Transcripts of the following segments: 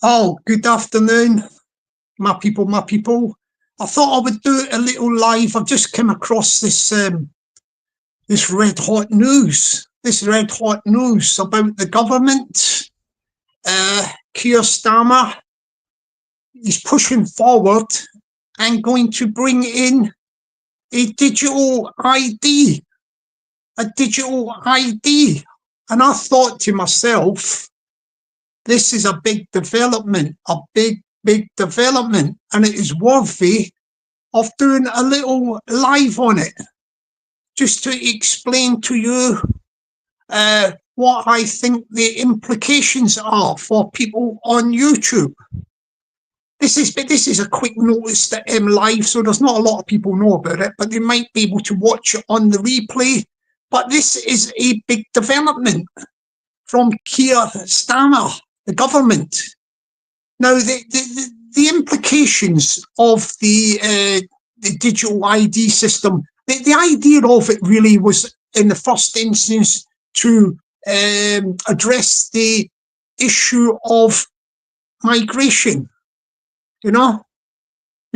Oh, good afternoon, my people, my people. I thought I would do a little live. I've just come across this red hot news. This red hot news about the government. Keir Starmer is pushing forward and going to bring in a digital ID. A digital ID. And I thought to myself, this is a big development, a big development, and it is worthy of doing a little live on it, just to explain to you what I think the implications are for people on YouTube. This is a quick notice that I'm live, so there's not a lot of people know about it, but they might be able to watch it on the replay. But this is a big development from Keir Starmer, the government. Now, the implications of the digital ID system, the idea of it really was, in the first instance, to address the issue of migration. You know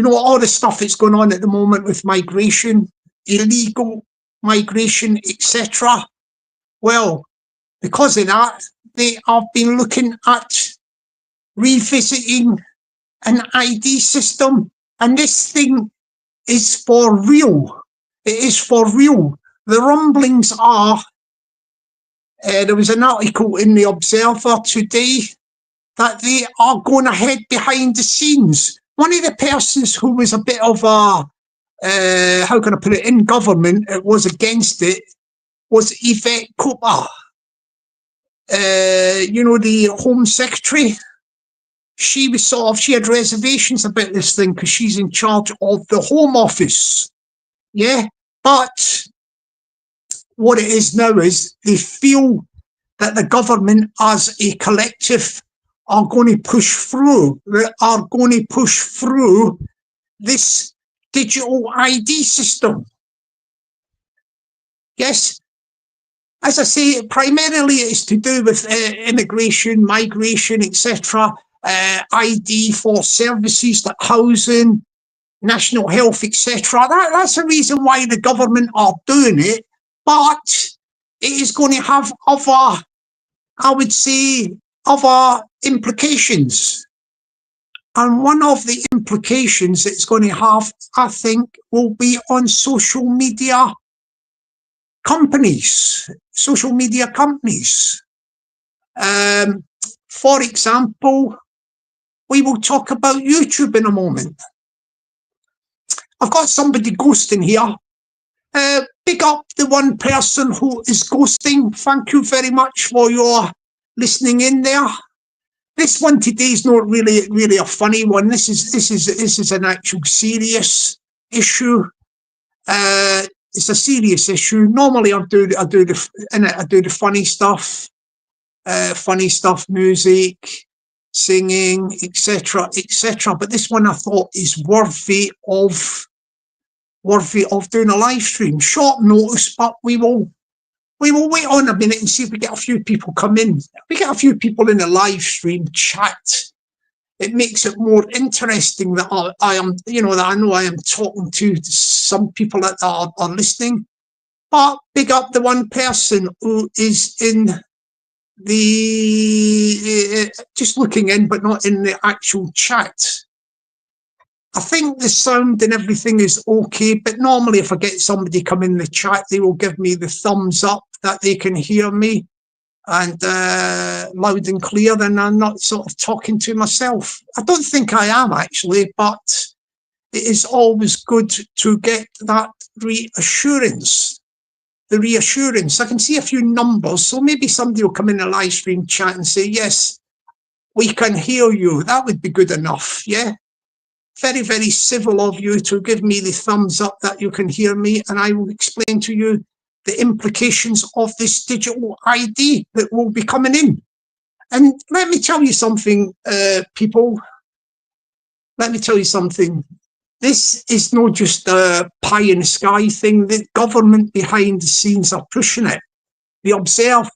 all the stuff that's going on at the moment with migration, illegal migration, etc. Well, because of that, they have been looking at revisiting an ID system, and this thing is for real. It is for real. The rumblings are, there was an article in the Observer today that they are going ahead behind the scenes. One of the persons who was a bit of a, how can I put it, in government, it was against it, was Yvette Cooper, the Home Secretary. She had reservations about this thing because she's in charge of the Home Office. Yeah, but what it is now is they feel that the government as a collective are going to push through this digital ID system. Yes, as I say, primarily it's to do with immigration, migration, etc. ID for services like housing, national health, etc. That's the reason why the government are doing it, but it is going to have other, I would say, other implications. And one of the implications it's going to have, I think, will be on social media companies. For example, we will talk about YouTube in a moment. I've got somebody ghosting here. Big up the one person who is ghosting. Thank you very much for your listening in there. This one today is not really a funny one. This is an actual serious issue. It's a serious issue. Normally I do the funny stuff, music, singing, etc. But this one I thought is worthy of doing a live stream. Short notice, but we will wait on a minute and see if we get a few people come in. If we get a few people in the live stream chat, it makes it more interesting that I know I am talking to some people that are listening. But big up the one person who is in the just looking in, but not in the actual chat. I think the sound and everything is okay, but normally if I get somebody come in the chat, they will give me the thumbs up that they can hear me and loud and clear, then I'm not sort of talking to myself. I don't think I am actually, but it is always good to get that reassurance. The reassurance. I can see a few numbers, so maybe somebody will come in a live stream chat and say, yes, we can hear you. That would be good enough, yeah? Very, very civil of you to give me the thumbs up that you can hear me, and I will explain to you the implications of this digital ID that will be coming in. And let me tell you something, people. Let me tell you something. This is not just a pie in the sky thing. The government behind the scenes are pushing it. The Observer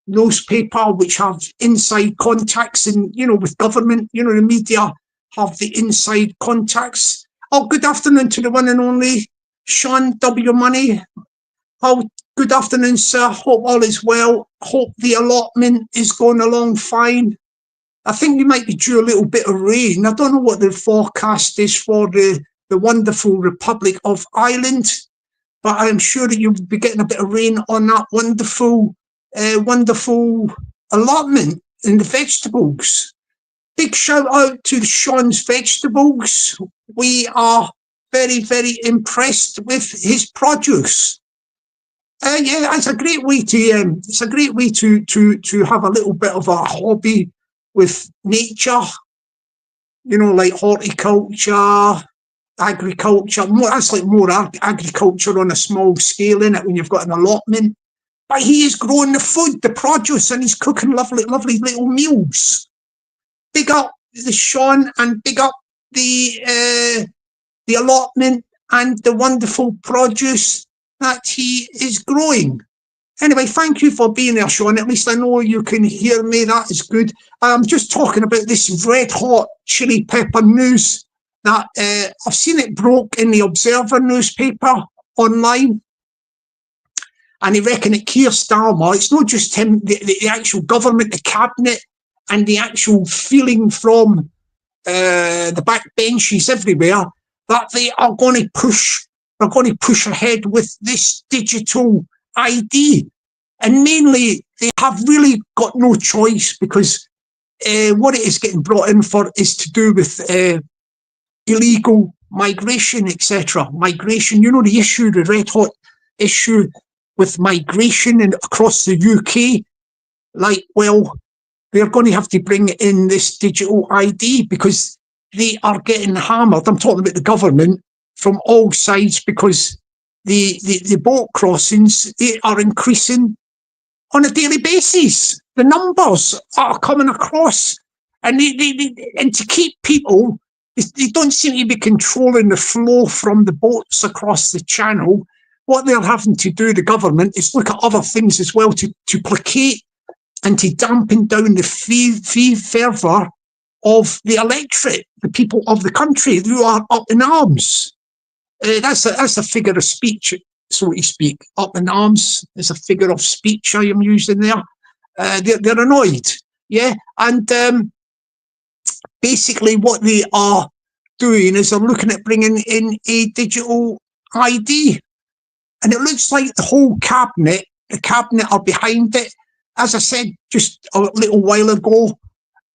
newspaper, which have inside contacts and, with government, the media have the inside contacts. Oh, good afternoon to the one and only Sean W. Money. Oh, good afternoon, sir. Hope all is well. Hope the allotment is going along fine. I think we might be due a little bit of rain. I don't know what the forecast is for the wonderful Republic of Ireland, but I'm sure that you'll be getting a bit of rain on that wonderful allotment in the vegetables. Big shout out to Sean's Vegetables. We are very, very impressed with his produce. It's a great way to have a little bit of a hobby with nature, like horticulture, agriculture. That's like more agriculture on a small scale, innit, when you've got an allotment. But he is growing the food, the produce, and he's cooking lovely, lovely little meals. Big up the Sean, and big up the allotment and the wonderful produce that he is growing. Anyway, thank you for being there, Sean. At least I know you can hear me. That is good. I'm just talking about this red hot chili pepper news that I've seen it broke in the Observer newspaper online. And I reckon that Keir Starmer, it's not just him, the actual government, the cabinet, and the actual feeling from the backbenches everywhere, that they are going to push ahead with this digital ID. And mainly, they have really got no choice, because what it is getting brought in for is to do with illegal migration, etc. Migration, the issue, the red hot issue with migration and across the UK. Like, well, they're going to have to bring in this digital ID because they are getting hammered. I'm talking about the government from all sides, because the boat crossings, they are increasing on a daily basis. The numbers are coming across, and and to keep people, they don't seem to be controlling the flow from the boats across the channel. What they're having to do, the government, is look at other things as well to placate and to dampen down the fervour of the electorate, the people of the country who are up in arms. That's a figure of speech, so to speak. Up in arms is a figure of speech I am using there. They're annoyed, yeah? And basically what they are doing is they're looking at bringing in a digital ID. And it looks like the whole cabinet are behind it. As I said just a little while ago,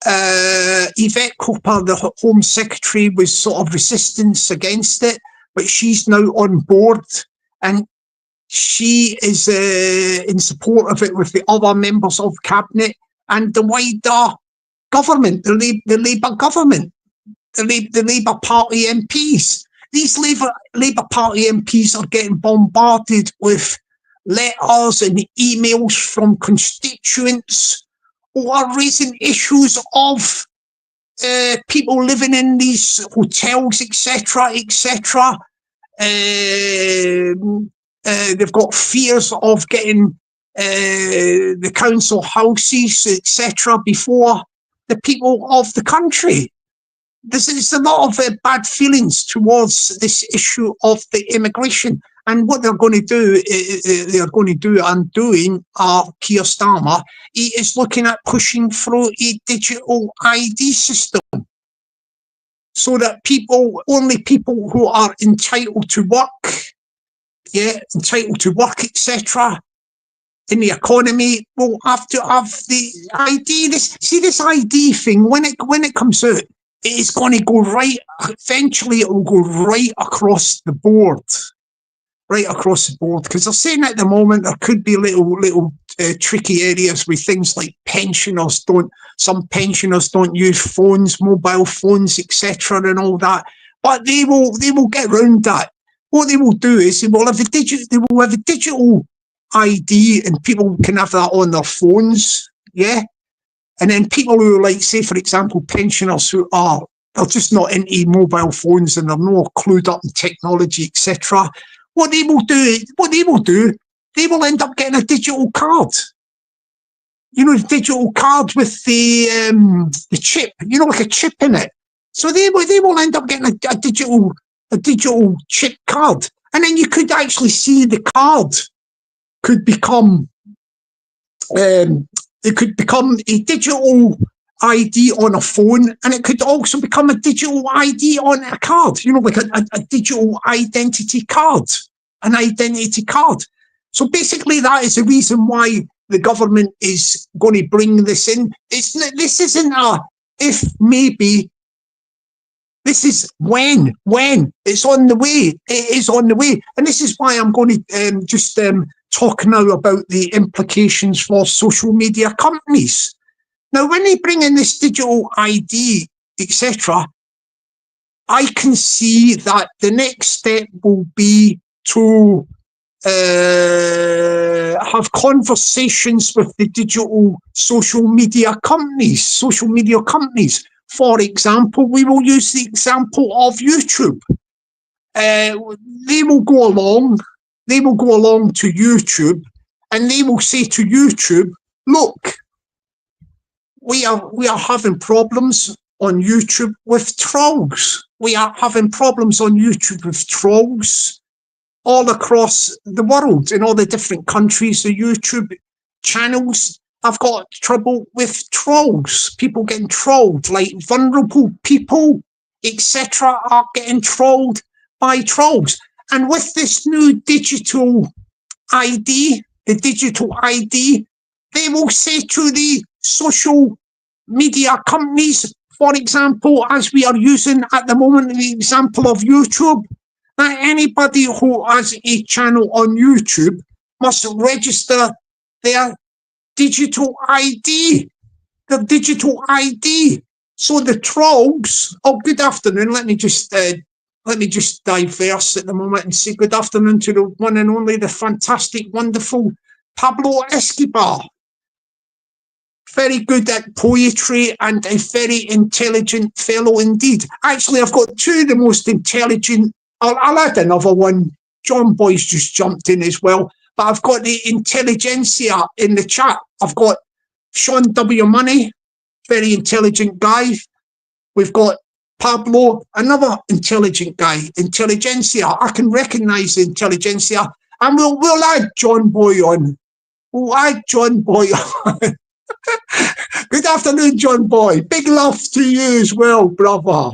Yvette Cooper, the Home Secretary, was sort of resistance against it, but she's now on board, and she is in support of it with the other members of cabinet and the wider government, the Labour government, the Labour Party MPs. These Labour Party MPs are getting bombarded with letters and emails from constituents who are raising issues of people living in these hotels, etc., etc. They've got fears of getting the council houses, etc., before the people of the country. There's a lot of bad feelings towards this issue of the immigration. And what they're going to do, Keir Starmer, he is looking at pushing through a digital ID system, so that only people who are entitled to work, etc., in the economy will have to have the ID. This ID thing, when it comes out, it is going to go right, eventually it will go right across the board. Right across the board, because they're saying at the moment there could be little tricky areas with things like some pensioners don't use phones, mobile phones, etc., and all that. But they will get around that. What they will do is they will have a digital ID, and people can have that on their phones, yeah. And then people who, like, say for example, pensioners who they're just not into mobile phones and they're not clued up in technology, etc. What they will do, they will end up getting a digital card. you know, the digital card with the chip, you know, like a chip in it. So they will end up getting a digital chip card, and then you could actually see the card could become it could become a digital ID on a phone, and it could also become a digital ID on a card, you know, like a digital identity card, an identity card. So basically that is the reason why the government is going to bring this in. This isn't a if, maybe. This is when. It's on the way. It is on the way. And this is why I'm going to just talk now about the implications for social media companies. Now, when they bring in this digital ID, etc., I can see that the next step will be to have conversations with the digital social media companies. For example, we will use the example of YouTube. They will go along to YouTube, and they will say to YouTube, look, we are having problems on YouTube with trolls. We are having problems on YouTube with trolls all across the world, in all the different countries. The YouTube channels have got trouble with trolls, people getting trolled, like vulnerable people, etc., are getting trolled by trolls. And with this new digital ID, they will say to the social media companies, for example, as we are using at the moment, the example of YouTube, that anybody who has a channel on YouTube must register their digital ID. So the trolls. Oh, good afternoon. Let me just diverse at the moment and say good afternoon to the one and only, the fantastic, wonderful Pablo Escobar. Very good at poetry and a very intelligent fellow indeed. Actually, I've got two of the most intelligent. I'll add another one. John Boy's just jumped in as well. But I've got the intelligentsia in the chat. I've got Sean W. Money, very intelligent guy. We've got Pablo, another intelligent guy. Intelligentsia. I can recognise the intelligentsia. And we'll add John Boy on. We'll add John Boy on. Good afternoon, John Boy. Big love to you as well, brother.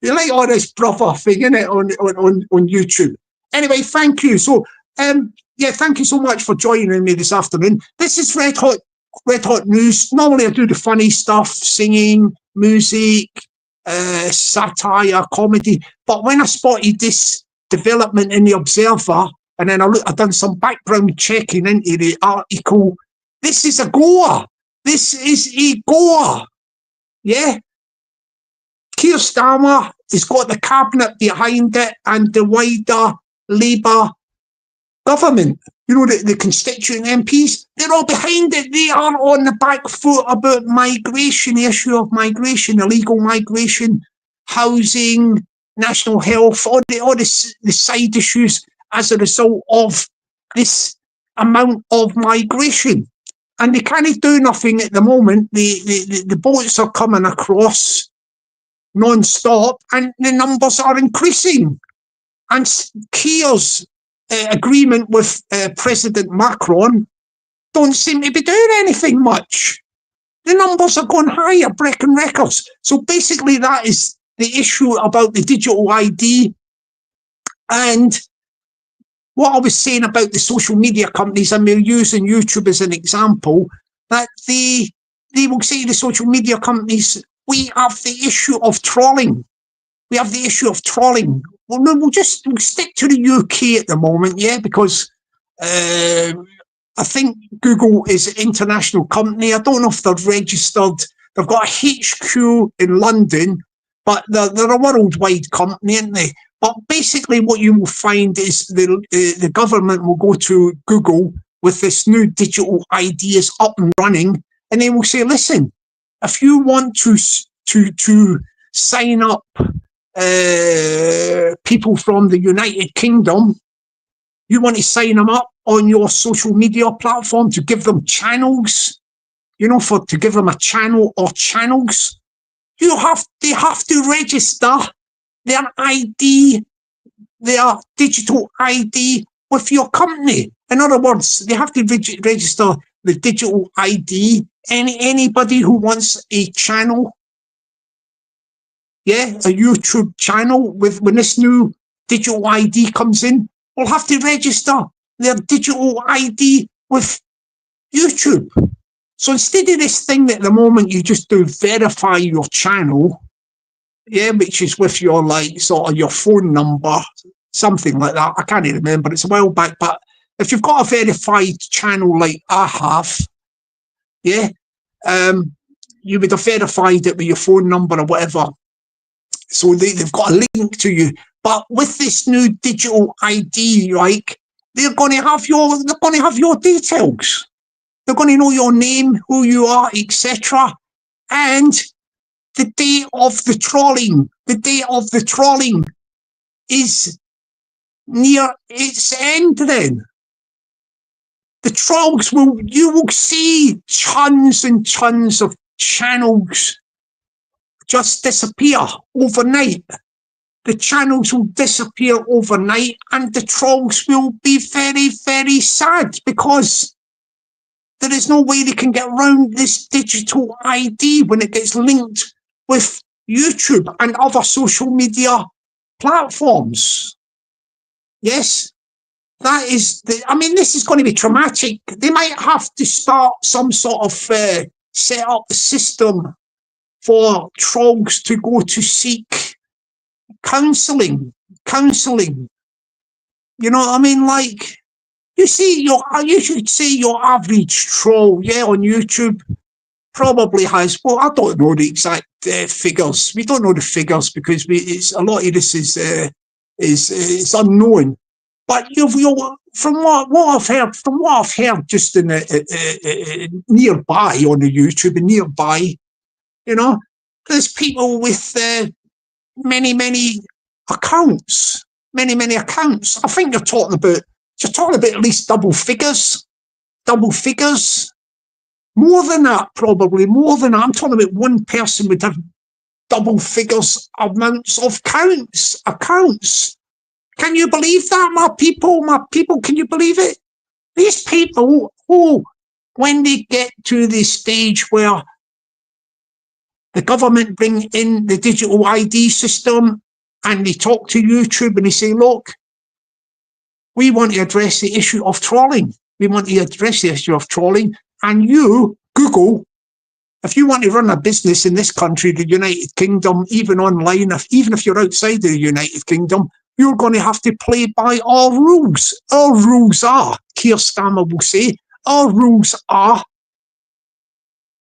You like all this brother thing, innit, on YouTube. Anyway, thank you. So, thank you so much for joining me this afternoon. This is Red Hot News. Normally I do the funny stuff, singing, music, satire, comedy. But when I spotted this development in the Observer, and then I done some background checking into the article, this is a goer. Yeah. Keir Starmer has got the cabinet behind it and the wider Labour government. You know, the constituent MPs, they're all behind it. They are on the back foot about migration, the issue of migration, illegal migration, housing, national health, all the side issues as a result of this amount of migration. And they can't do nothing at the moment. The boats are coming across non-stop, and the numbers are increasing. And Keir's agreement with President Macron don't seem to be doing anything much. The numbers are going higher, breaking records. So basically that is the issue about the digital ID. And what I was saying about the social media companies, and we're using YouTube as an example, that they will say to the social media companies, we have the issue of trolling. Well, no, we'll stick to the UK at the moment, yeah, because I think Google is an international company. I don't know if they're registered. They've got a HQ in London, but they're a worldwide company, aren't they? But basically what you will find is the government will go to Google with this new digital ideas up and running, and they will say, listen, if you want to sign up people from the United Kingdom, You want to sign them up on your social media platform to give them channels, to give them a channel or channels. They have to register their ID, their digital ID with your company. In other words, they have to register the digital ID. Anybody who wants a channel, a YouTube channel when this new digital ID comes in, will have to register their digital ID with YouTube. So instead of this thing at the moment, you just do verify your channel, which is with your sort of your phone number, something like that. I can't even remember. It's a while back, but if you've got a verified channel like I have, you would have verified it with your phone number or whatever. So they've got a link to you. But with this new digital ID, they're going to have your details. They're going to know your name, who you are, etc. And the day of the trawling is near its end then. The trolls you will see tons and tons of channels just disappear overnight. The channels will disappear overnight and the trolls will be very, very sad because there is no way they can get around this digital ID when it gets linked with YouTube and other social media platforms. Yes, this is going to be traumatic. They might have to start some sort of set up a system for trolls to go to seek counselling. You know what I mean? You should see your average troll, on YouTube probably has, I don't know the exact figures. We don't know the figures because a lot of this is unknown. But from what I've heard, just in nearby on the YouTube and nearby, there's people with many accounts. I think you're talking about at least double figures. More than that, probably. More than that. I'm talking about one person would have double figures amounts of accounts. Can you believe that, my people? Can you believe it? These people, when they get to the stage where the government bring in the digital ID system and they talk to YouTube and they say, look, we want to address the issue of trolling. And you, Google, if you want to run a business in this country, the United Kingdom, even online, even if you're outside of the United Kingdom, you're going to have to play by our rules. Our rules are, Keir Starmer will say, our rules are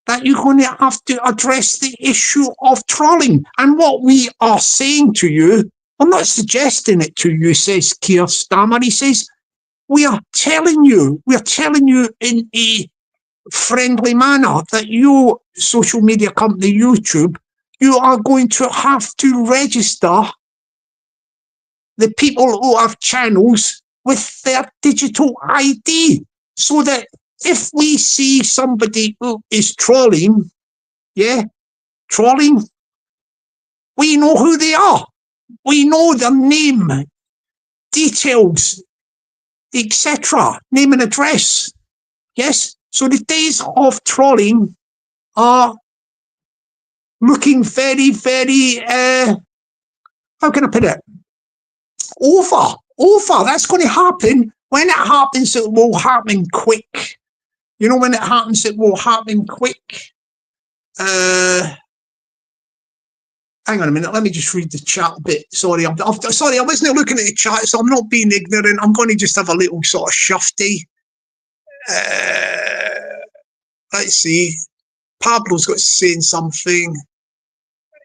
that you're going to have to address the issue of trolling. And what we are saying to you, I'm not suggesting it to you, says Keir Starmer. He says, we are telling you in a friendly manner that your social media company, YouTube, you are going to have to register the people who have channels with their digital ID so that if we see somebody who is trolling, we know who they are. We know their name, details, etc., name and address. Yes, so the days of trolling are looking very, very, how can I put it? Over. That's going to happen. When it happens, it will happen quick. When it happens, it will happen quick. Hang on a minute. Let me just read the chat a bit. Sorry, I wasn't looking at the chat, so I'm not being ignorant. I'm going to just have a little sort of shufty. Let's see. Pablo's got saying something.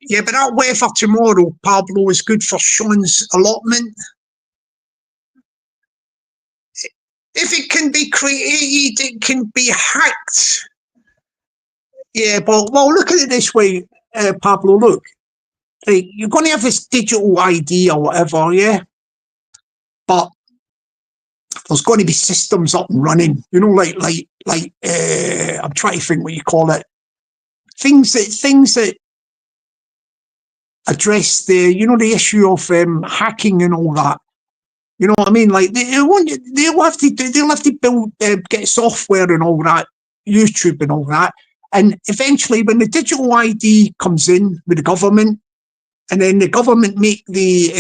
Yeah, but that weather tomorrow, Pablo, is good for Sean's allotment. If it can be created, it can be hacked. Yeah, but look at it this way, Pablo. Look, you're going to have this digital ID or whatever, yeah. But there's going to be systems up and running, you know, like I'm trying to think what you call it. Things that address the, you know, the issue of hacking and all that. You know what I mean? Like they'll have to build, get software and all that, YouTube and all that. And eventually when the digital ID comes in with the government, and then the government make the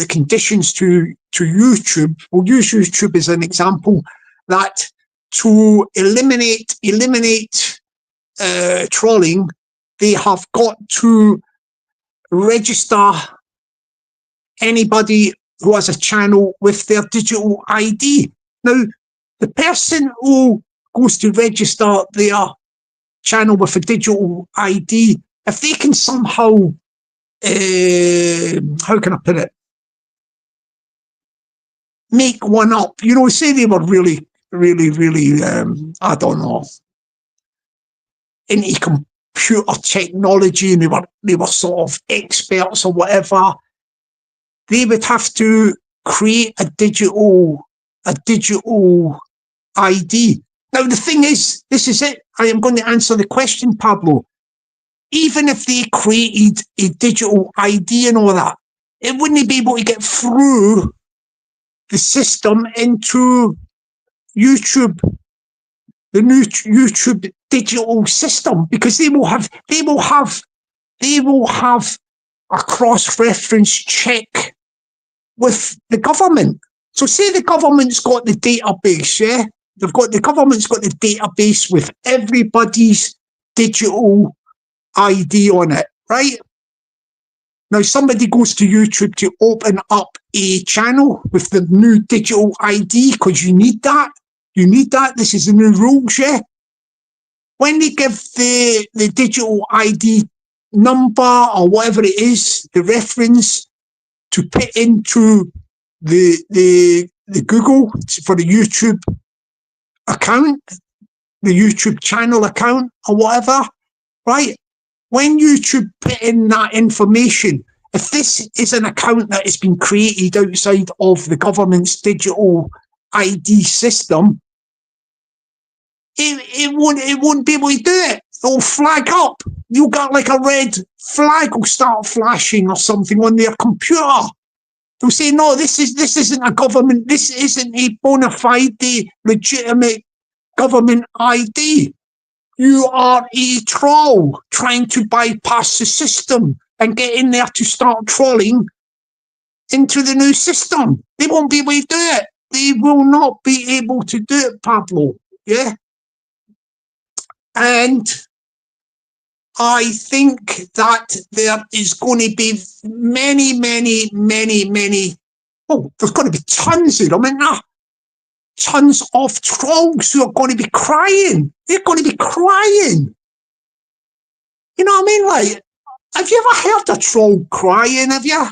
conditions to YouTube. We'll use YouTube as an example, that to eliminate trolling, they have got to register anybody who has a channel with their digital ID. Now, the person who goes to register their channel with a digital ID, if they can somehow, how can I put it, make one up, you know, say they were really, I don't know, into computer technology, and they were sort of experts or whatever, they would have to create a digital ID. Now, the thing is, this is it. I am going to answer the question, Pablo. Even if they created a digital ID and all that, it wouldn't be able to get through the system into YouTube, the new YouTube digital system, because they will have a cross-reference check with the government. So say the government's got the database, yeah? The government's got the database with everybody's digital ID on it, right? Now somebody goes to YouTube to open up a channel with the new digital ID, because you need that. You need that. This is the new rules, yeah? When they give the digital ID number or whatever it is, the reference to put into the Google for the YouTube account, the YouTube channel account or whatever, right? When YouTube put in that information, if this is an account that has been created outside of the government's digital ID system, it won't be able to do it. It'll flag up. You'll get like a red flag will start flashing or something on their computer. They'll say, no, this isn't a government, this isn't a bona fide, legitimate government ID. You are a troll trying to bypass the system and get in there to start trolling into the new system. They won't be able to do it. They will not be able to do it, Pablo. Yeah? And I think that there is going to be many, there's going to be tons of them, isn't there? Tons of trolls who are going to be crying. They're going to be crying. You know what I mean? Like, have you ever heard a troll crying? Have you?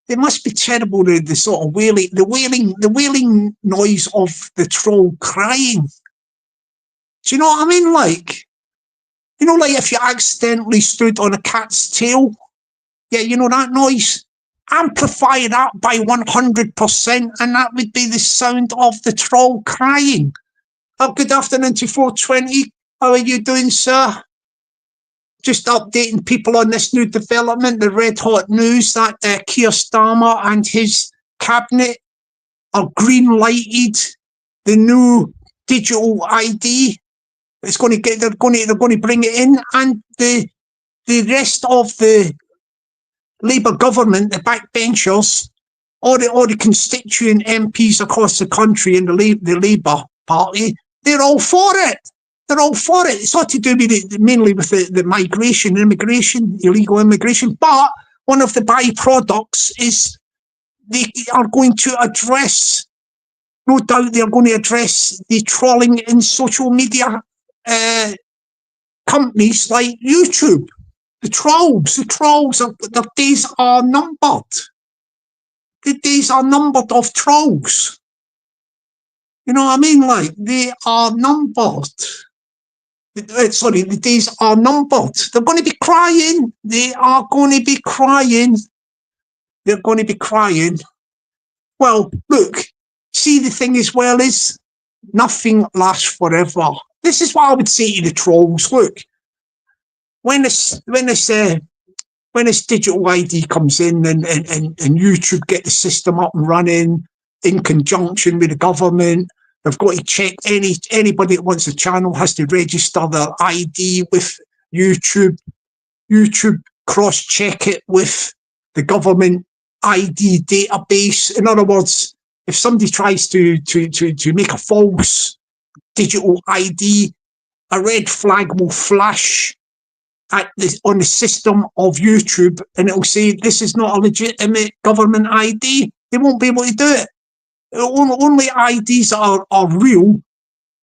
It must be terrible, the sort of wailing noise of the troll crying. Do you know what I mean? Like, you know, like if you accidentally stood on a cat's tail, yeah, you know that noise? Amplify that by 100%, and that would be the sound of the troll crying. Oh, good afternoon to 420. How are you doing, sir? Just updating people on this new development, the red hot news that Keir Starmer and his cabinet are green-lighted the new digital ID. It's going to get. They're going to bring it in, and the rest of the Labour government, the backbenchers, all the constituent MPs across the country in the Labour Party, they're all for it. They're all for it. It's not to do with mainly with the migration, immigration, illegal immigration, but one of the byproducts is they are going to address, no doubt they're going to address the trolling in social media companies like YouTube. The trolls, their days are numbered. The days are numbered of trolls. You know what I mean? Like, they are numbered. Sorry, the days are numbered. They're going to be crying. They are going to be crying. They're going to be crying. Well, look, see, the thing as well is nothing lasts forever. This is what I would say to the trolls. Look, when this digital ID comes in and YouTube get the system up and running in conjunction with the government, they've got to check anybody that wants a channel has to register their ID with YouTube. YouTube cross-check it with the government ID database. In other words, if somebody tries to make a false digital ID, a red flag will flash on the system of YouTube, and it'll say this is not a legitimate government ID. They won't be able to do it. Only IDs that are real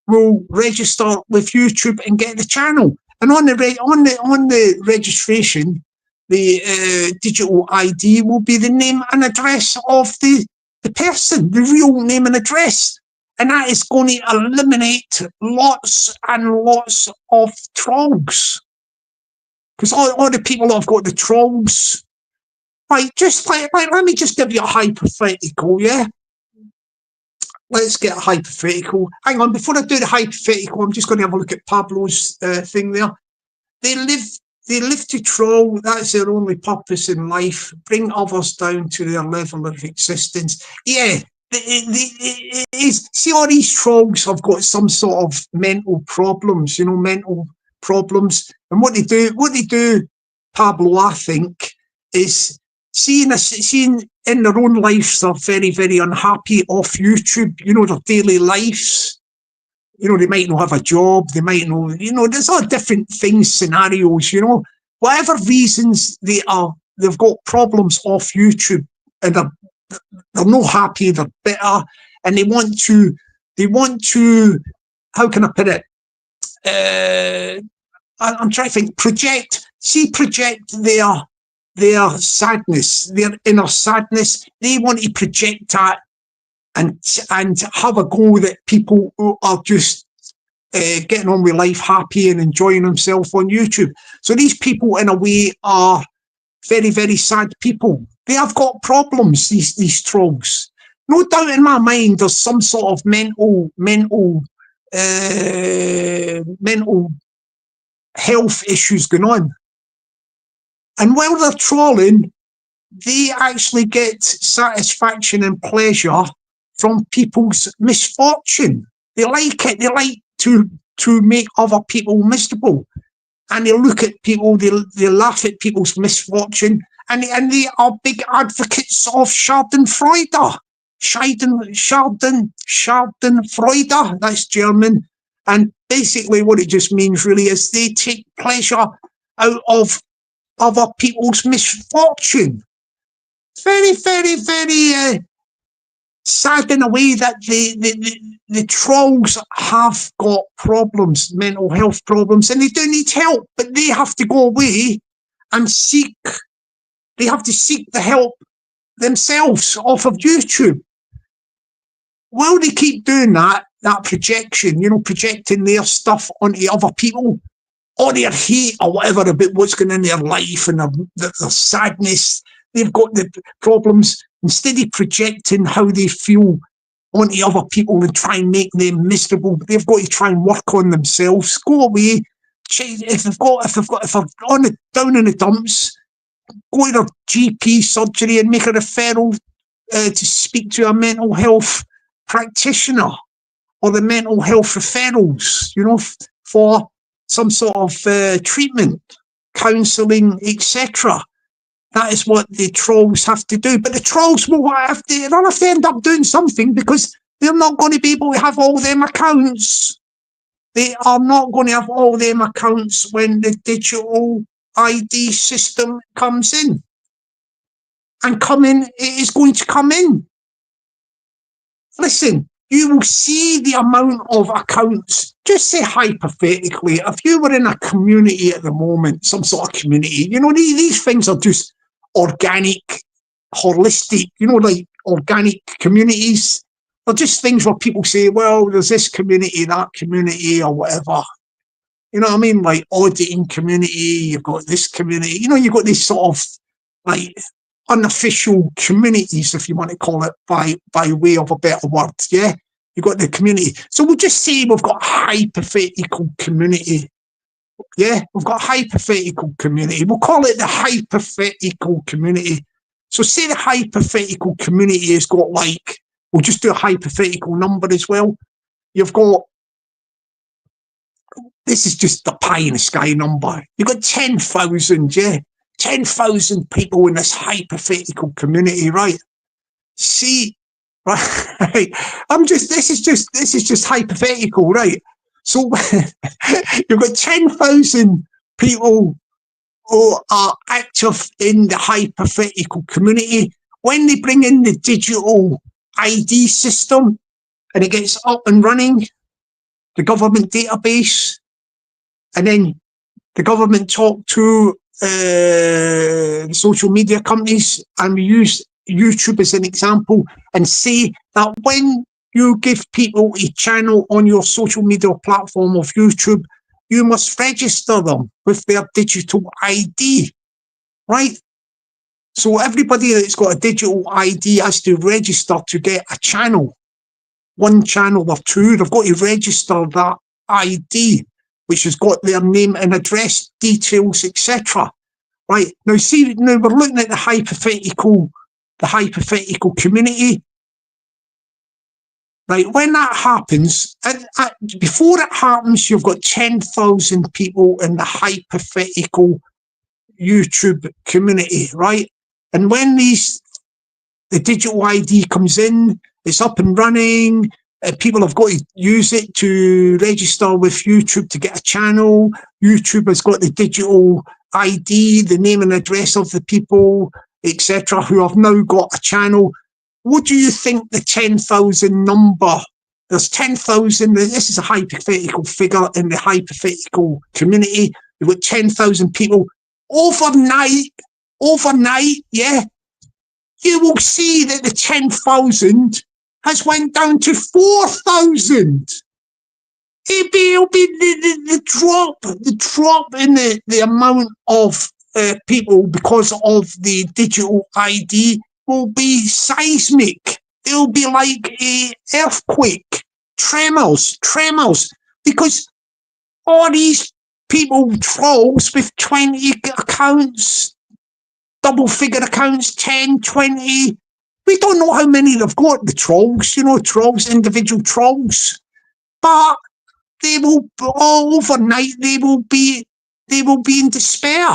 will register with YouTube and get the channel. And on the registration, the digital ID will be the name and address of the person, the real name and address. And that is going to eliminate lots and lots of trolls. Because all the people that have got the trolls, like let me just give you a hypothetical, yeah? Let's get a hypothetical. Hang on, before I do the hypothetical, I'm just going to have a look at Pablo's thing there. They live to troll. That's their only purpose in life. Bring others down to their level of existence. Yeah, it is. See, all these trolls have got some sort of mental problems, mental problems. And what they do, Pablo, I think, is seeing in their own lives, they're very, very unhappy off YouTube, their daily lives. They might not have a job, they might not, there's all different things, scenarios, whatever reasons they've got problems off YouTube, and they're not happy, they're bitter, and they want to, how can I put it? I'm trying to think, project their sadness, their inner sadness. They want to project that and have a go that people who are just getting on with life, happy and enjoying themselves on YouTube. So these people, in a way, are very, very sad people. They have got problems, these trolls. No doubt in my mind, there's some sort of mental health issues going on. And while they're trolling, they actually get satisfaction and pleasure from people's misfortune. They like it. They like to make other people miserable. And they look at people, they laugh at people's misfortune, and they are big advocates of Schadenfreude. Schadenfreude, that's German. And basically what it just means really is they take pleasure out of other people's misfortune. Very, very, very sad in a way that the trolls have got problems, mental health problems, and they do need help, but they have to go away and they have to seek the help themselves off of YouTube. While they keep doing that projection, projecting their stuff onto other people, or their hate or whatever about what's going on in their life and their sadness, they've got the problems. Instead of projecting how they feel onto other people and try and make them miserable, they've got to try and work on themselves. Go away. If they're down in the dumps, go to their GP surgery and make a referral to speak to a mental health practitioner, or the mental health referrals, for some sort of treatment, counselling, etc. That is what the trolls have to do. But the trolls will have to end up doing something, because they're not going to be able to have all them accounts. They are not going to have all them accounts when the digital ID system comes in. And it is going to come in. Listen, you will see the amount of accounts. Just say hypothetically, if you were in a community at the moment, some sort of community, these things are just organic, holistic, like organic communities. They're just things where people say, well, there's this community, that community, or whatever. You know what I mean? Like auditing community, you've got this community, you've got this sort of like unofficial communities, if you want to call it by way of a better word. Yeah, you've got the community. So we'll just say we've got a hypothetical community. Yeah, we've got a hypothetical community. We'll call it the hypothetical community. So say the hypothetical community has got, like, we'll just do a hypothetical number as well. You've got, this is just the pie in the sky number. You've got 10,000, yeah? 10,000 people in this hypothetical community, right? See, right? This is just hypothetical, right? So you've got 10,000 people who are active in the hypothetical community. When they bring in the digital ID system and it gets up and running, the government database, and then the government talk to the social media companies, and we use YouTube as an example, and say that when you give people a channel on your social media platform of YouTube, you must register them with their digital ID, right? So everybody that's got a digital ID has to register to get a channel, one channel or two. They've got to register that ID, which has got their name and address details, etc. Right, now see, now we're looking at the hypothetical community. Right, when that happens, before it happens, you've got 10,000 people in the hypothetical YouTube community, right? And when the digital ID comes in, it's up and running, people have got to use it to register with YouTube to get a channel. YouTube has got the digital ID, the name and address of the people, etc., who have now got a channel. What do you think the 10,000 number? There's 10,000, this is a hypothetical figure in the hypothetical community. You've got 10,000 people. Overnight, yeah, you will see that the 10,000 has went down to 4,000. It'll be the drop in the amount of people because of the digital ID will be seismic. It'll be like a earthquake, tremors, because all these people, trolls with 20 accounts, double-figure accounts, 10, 20, we don't know how many they've got, the trolls, trolls, individual trolls, but they will, overnight, they will be in despair.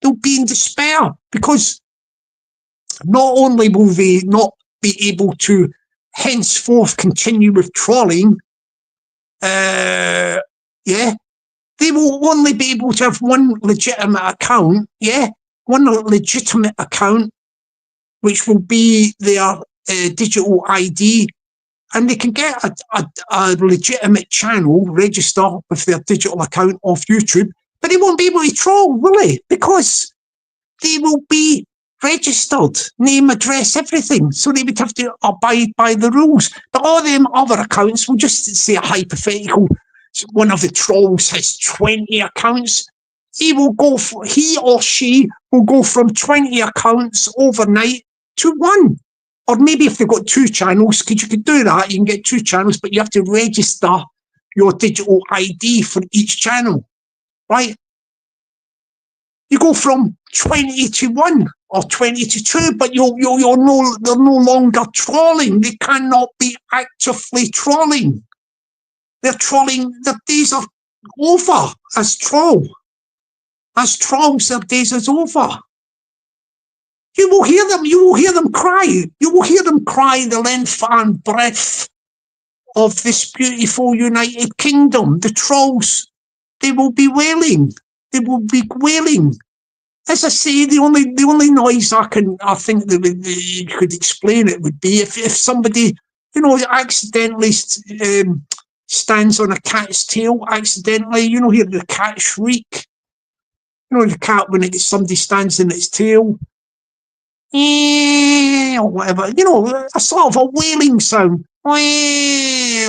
They'll be in despair because not only will they not be able to henceforth continue with trolling, they will only be able to have one legitimate account, which will be their digital ID, and they can get a legitimate channel, register with their digital account off YouTube, but they won't be able to troll, will they? Because they will be registered, name, address, everything. So they would have to abide by the rules. But all them other accounts, we'll just say a hypothetical, one of the trolls has 20 accounts. He or she will go from 20 accounts overnight to one. Or maybe if they've got two channels, because you could do that, you can get two channels, but you have to register your digital ID for each channel, right? You go from 20 to 1 or 20 to 2, but they're no longer trolling. They cannot be actively trolling. They're trolling. Their days are over as troll. As trolls, their days is over. You will hear them cry. You will hear them cry the length and breadth of this beautiful United Kingdom. The trolls, they will be wailing. They will be wailing. As I say, the only noise I think that you could explain it would be if somebody, accidentally stands on a cat's tail, accidentally, hear the cat shriek. The cat when somebody stands in its tail, or whatever, a sort of a wailing sound. I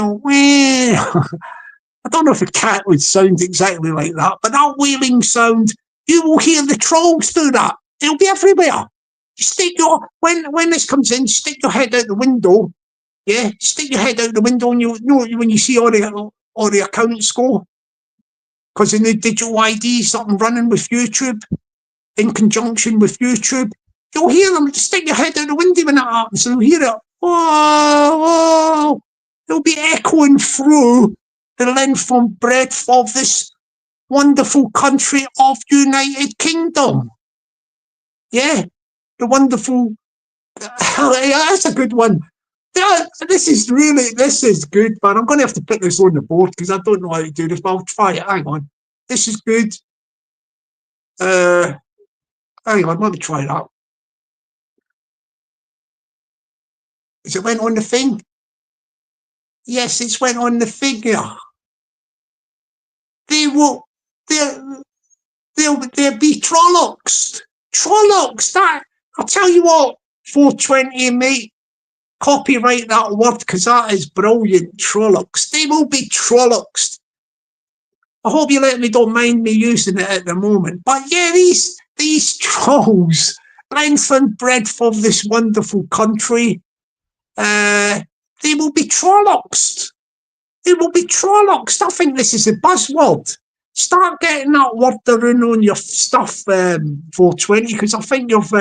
don't know if a cat would sound exactly like that, but that wailing sound, you will hear the trolls do that. It'll be everywhere. stick your when this comes in, stick your head out the window. Yeah, stick your head out the window, and you know when you see all the accounts go, because the new digital ID is up and running with YouTube, in conjunction with YouTube. You'll hear them. Stick your head out the window when that happens, and you'll hear it. Whoa! It'll be echoing through the length and breadth of this wonderful country of United Kingdom. Yeah, the wonderful. That's a good one. Yeah, this is good, but I'm going to have to put this on the board because I don't know how to do this, but I'll try it. Hang on. This is good. Hang on, let me try that. Is it went on the thing? Yes, it's went on the figure. They'll be Trollocs. Trollocs, that, I'll tell you what, 420, mate, copyright that word because that is brilliant. Trollocs. They will be Trollocs. I hope you don't mind me using it at the moment. But yeah, these trolls, length and breadth of this wonderful country, they will be Trollocs. They will be Trollocs. I think this is a buzzword. Start getting that word around on your stuff, 420, because I think you've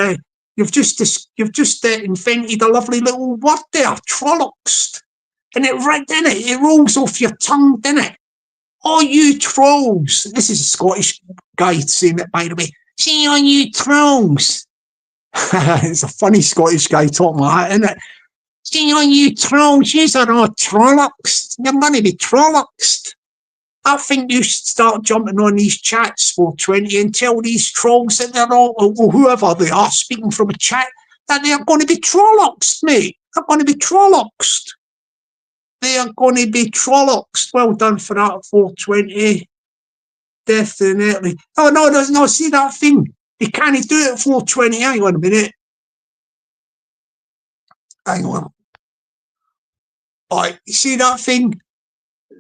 just invented a lovely little word there, Trollocs. And it rolls off your tongue, doesn't it? Oh, you trolls. This is a Scottish guy saying it, by the way. See, all you trolls. It's a funny Scottish guy talking like that, isn't it? See, all you trolls. You are all Trollocs. You're going to be Trollocs. I think you should start jumping on these chats, 420, and tell these trolls that they're all, or whoever they are, speaking from a chat, that they're going to be Trollocs, mate. They're going to be Trollocs. They are going to be Trollocs. Well done for that, 420. Definitely. Oh, no, see that thing? You can't do it at 420. Hang on a minute. Hang on. All right, you see that thing?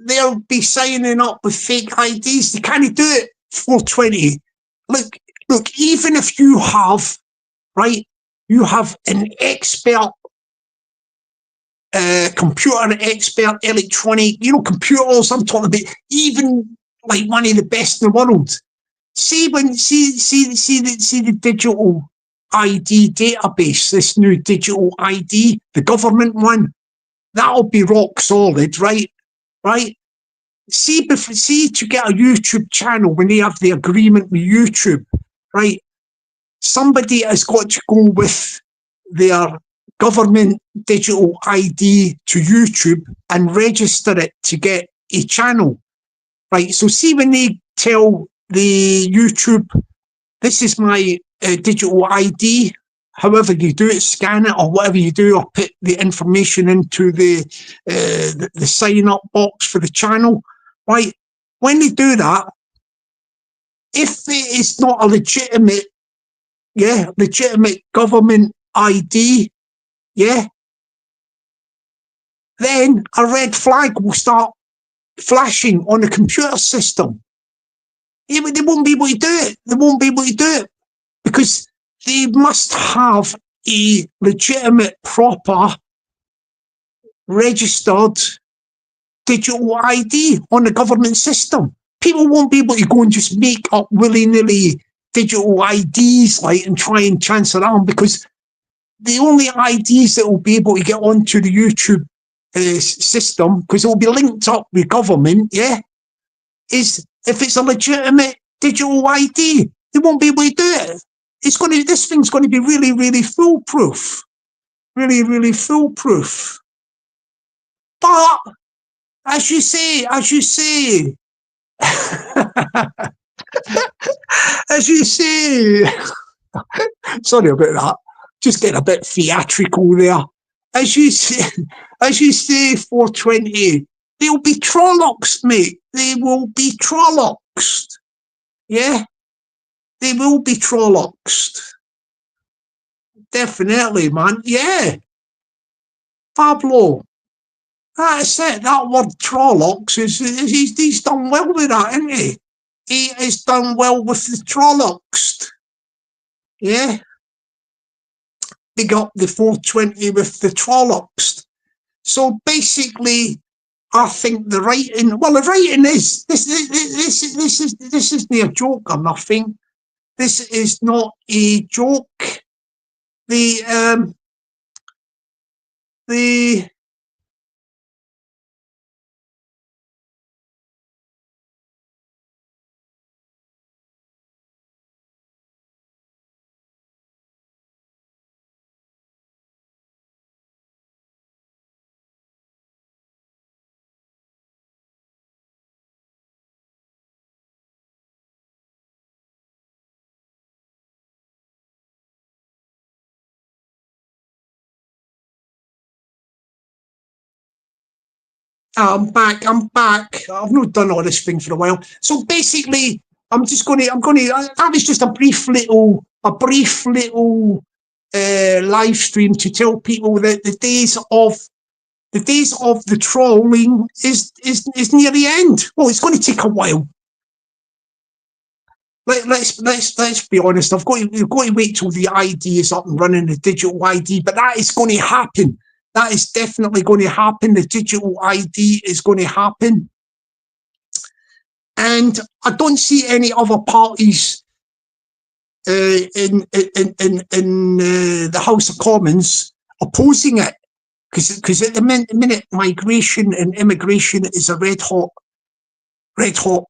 They'll be signing up with fake IDs. They can't do it 420. Look, even if you have, right, you have an expert, computer expert, electronic, computers, I'm talking about, even like one of the best in the world. See the digital ID database, this new digital ID, the government one, that'll be rock solid, right? Right? See to get a YouTube channel when they have the agreement with YouTube, right? Somebody has got to go with their government digital ID to YouTube and register it to get a channel, right? So see when they tell the YouTube, this is my digital ID, however you do it, scan it or whatever you do, or put the information into the sign up box for the channel, right? When they do that, if it is not a legitimate government ID, then a red flag will start flashing on the computer system. Yeah, but they won't be able to do it. They won't be able to do it because they must have a legitimate, proper, registered digital ID on the government system. People won't be able to go and just make up willy-nilly digital IDs and try and chance it on, because the only IDs that will be able to get onto the YouTube system, because it will be linked up with government, is if it's a legitimate digital ID. They won't be able to do it. This thing's going to be really, really foolproof. Really, really foolproof. But as you say, as you say, sorry about that. Just getting a bit theatrical there. As you say, 420, they'll be Trollocs, mate. They will be Trollocs. Yeah? They will be Trollocs. Definitely, man. Yeah. Pablo. That's it. That word Trollocs, he's done well with that, hasn't he? He has done well with the Trollocs. Yeah? big up the 420 with the Trollocs. So basically, I think the writing is this isn't a joke or nothing. This is not a joke. The I'm back. I've not done all this thing for a while. So basically, I'm going to, that was just a brief little live stream to tell people that the days of the trolling is near the end. Well, it's going to take a while. Let's be honest. You've got to wait till the ID is up and running, the digital ID, but that is going to happen. That is definitely going to happen. The digital ID is going to happen. And I don't see any other parties in the House of Commons opposing it. Because at the minute, migration and immigration is a red hot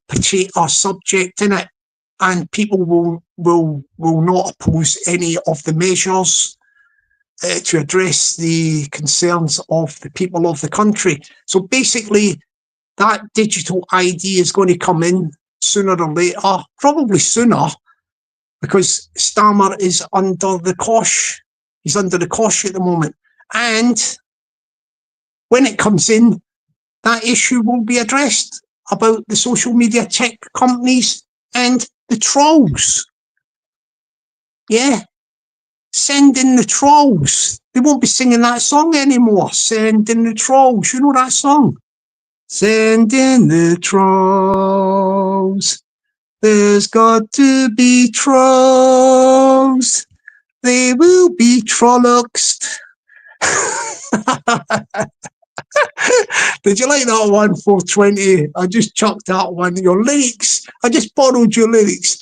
potato subject in it. And people will not oppose any of the measures to address the concerns of the people of the country. So basically, that digital ID is going to come in sooner or later, probably sooner, because Starmer is under the cosh. He's under the cosh at the moment. And when it comes in, that issue will be addressed about the social media tech companies and the trolls. Yeah. Send in the trolls. They won't be singing that song anymore. Send in the trolls. You know that song? Send in the trolls. There's got to be trolls. They will be trolloxed. Did you like that one, 420? I just chucked that one. Your lyrics. I just borrowed your lyrics.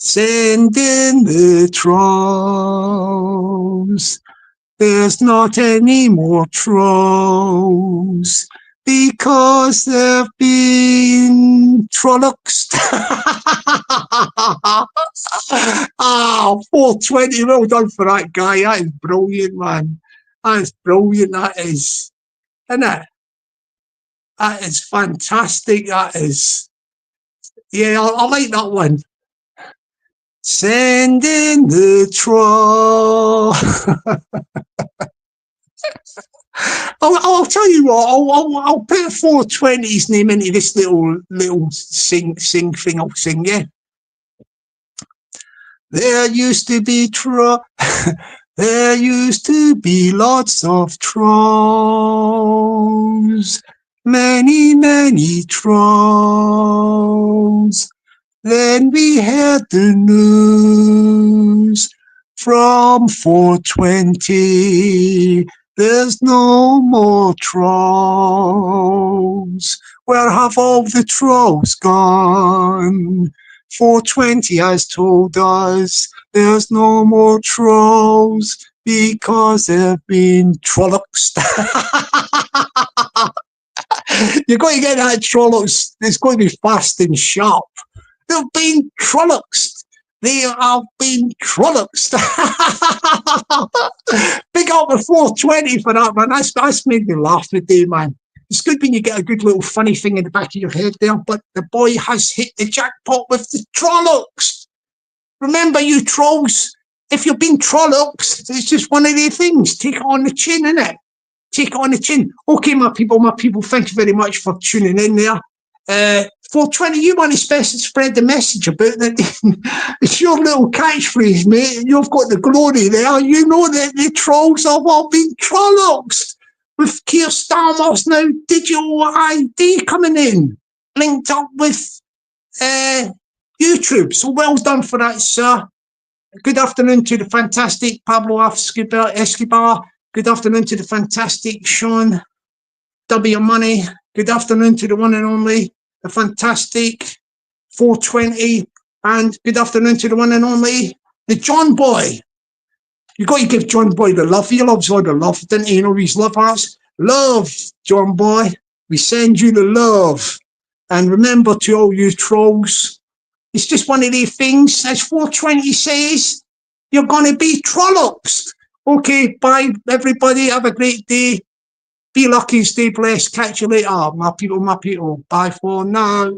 Send in the trolls. There's not any more trolls because they've been trolloxed. 420. Well done for that guy. That is brilliant, man. That is brilliant. That is. Isn't it? That is fantastic. That is. Yeah, I like that one. Send in the troll. I'll tell you what. I'll put 420's name into this little sing thing. I'll sing. Yeah. There used to be there used to be lots of trolls. Many trolls. Then we had the news from 420. There's no more trolls. Where have all the trolls gone? 420 has told us there's no more trolls because they've been trolloxed. You're going to get that trolloxed. It's going to be fast and sharp. They've been trolloxed. They have been trolloxed. Big up the 420 for that, man. That's made me laugh today, man. It's good when you get a good little funny thing in the back of your head there, but the boy has hit the jackpot with the trolloxed. Remember, you trolls, if you've been trolloxed, it's just one of the things. Take it on the chin, innit? Take it on the chin. Okay, my people, thank you very much for tuning in there. 420, you want to spread the message about that. It's your little catchphrase, mate. You've got the glory there. You know that the trolls have all been trolloxed with Keir Starmer's now digital ID coming in, linked up with YouTube. So well done for that, sir. Good afternoon to the fantastic Pablo Escobar. Good afternoon to the fantastic Sean W. Money. Good afternoon to the one and only, the fantastic 420. And good afternoon to the one and only, the John Boy. You got to give John Boy the love. He loves all the love, didn't he? You know, his love hearts. Love, John Boy. We send you the love. And remember to all you trolls, it's just one of these things, as 420 says, you're going to be trollops. Okay, bye, everybody. Have a great day. Be lucky, stay blessed. Catch you later, my people, my people. Bye for now.